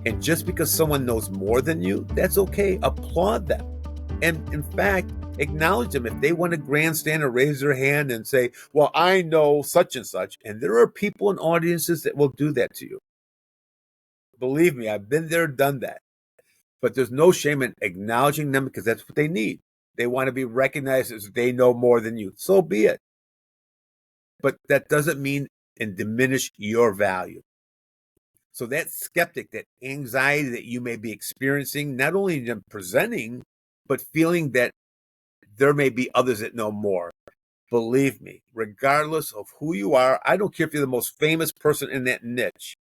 And just because someone knows more than you, that's okay. Applaud them. And in fact, acknowledge them. If they want to grandstand or raise their hand and say, well, I know such and such. And there are people in audiences that will do that to you. Believe me, I've been there, done that. But there's no shame in acknowledging them because that's what they need. They want to be recognized as they know more than you. So be it. But that doesn't mean and diminish your value. So that skeptic, that anxiety that you may be experiencing, not only in presenting, but feeling that there may be others that know more. Believe me, regardless of who you are, I don't care if you're the most famous person in that niche.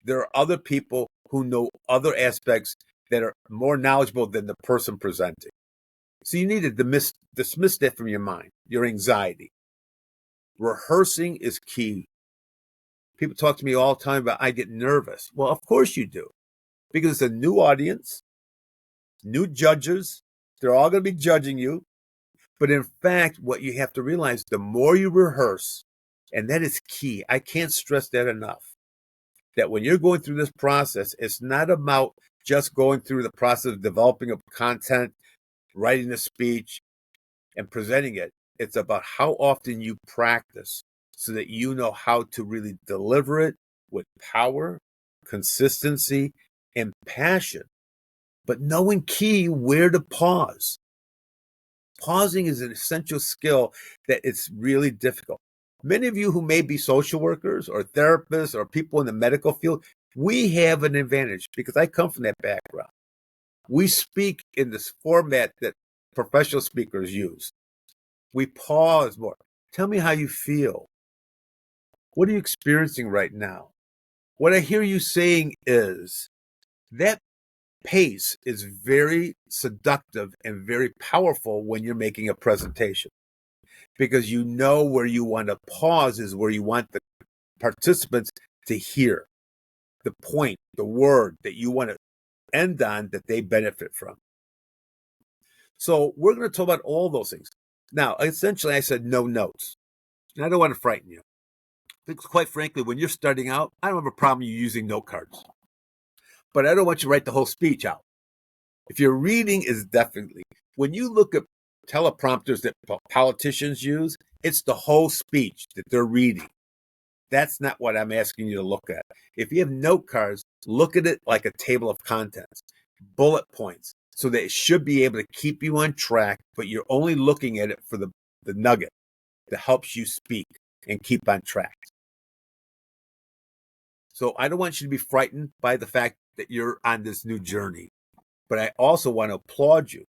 There are other people who know other aspects that are more knowledgeable than the person presenting. So you need to dismiss that from your mind, your anxiety. Rehearsing is key. People talk to me all the time about I get nervous. Well, of course you do, because it's a new audience, new judges. They're all going to be judging you. But in fact, what you have to realize, the more you rehearse, and that is key. I can't stress that enough, that when you're going through this process, it's not about just going through the process of developing a content, writing a speech, and presenting it. It's about how often you practice so that you know how to really deliver it with power, consistency, and passion. But knowing key where to pause. Pausing is an essential skill that it's really difficult. Many of you who may be social workers or therapists or people in the medical field, we have an advantage because I come from that background. We speak in this format that professional speakers use. We pause more. Tell me how you feel. What are you experiencing right now? What I hear you saying is that pace is very seductive and very powerful when you're making a presentation, because you know where you want to pause is where you want the participants to hear the point, the word that you want to end on that they benefit from. So we're going to talk about all those things. Now, essentially, I said no notes. And I don't want to frighten you. Because quite frankly, when you're starting out, I don't have a problem you using note cards. But I don't want you to write the whole speech out. If you're reading, is definitely. When you look at teleprompters that politicians use, it's the whole speech that they're reading. That's not what I'm asking you to look at. If you have note cards, look at it like a table of contents, bullet points, so that it should be able to keep you on track, but you're only looking at it for the nugget that helps you speak and keep on track. So I don't want you to be frightened by the fact that you're on this new journey, but I also want to applaud you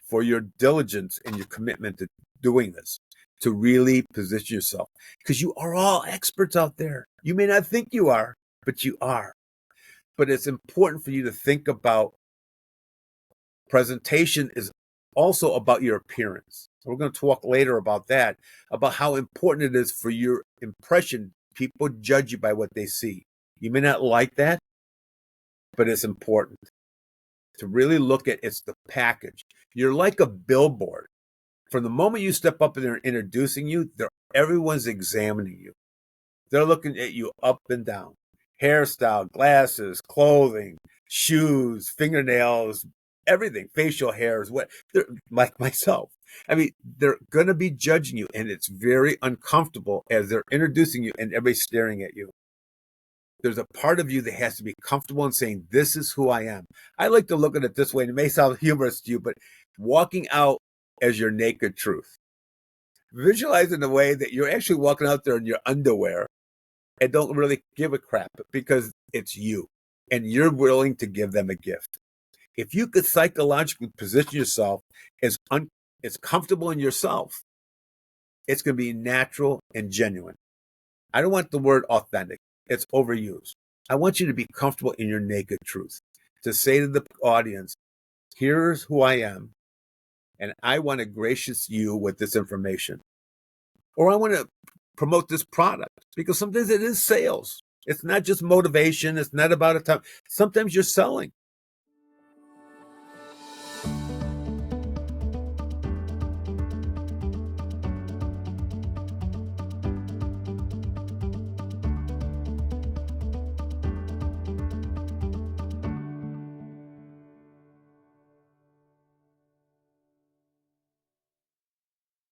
for your diligence and your commitment to doing this, to really position yourself, because you are all experts out there. You may not think you are, but you are. But it's important for you to think about presentation is also about your appearance. We're going to talk later about that, about how important it is for your impression. People judge you by what they see. You may not like that, but it's important to really look at it's the package. You're like a billboard. From the moment you step up and they're introducing you, everyone's examining you. They're looking at you up and down. Hairstyle, glasses, clothing, shoes, fingernails, everything, facial hairs, like myself. I mean, they're going to be judging you, and it's very uncomfortable as they're introducing you and everybody's staring at you. There's a part of you that has to be comfortable in saying, this is who I am. I like to look at it this way, and it may sound humorous to you, but walking out as your naked truth. Visualize in a way that you're actually walking out there in your underwear and don't really give a crap because it's you and you're willing to give them a gift. If you could psychologically position yourself as comfortable in yourself, it's going to be natural and genuine. I don't want the word authentic. It's overused. I want you to be comfortable in your naked truth, to say to the audience, here's who I am, and I want to gracious you with this information. Or I want to promote this product, because sometimes it is sales. It's not just motivation. It's not about a time. Sometimes you're selling.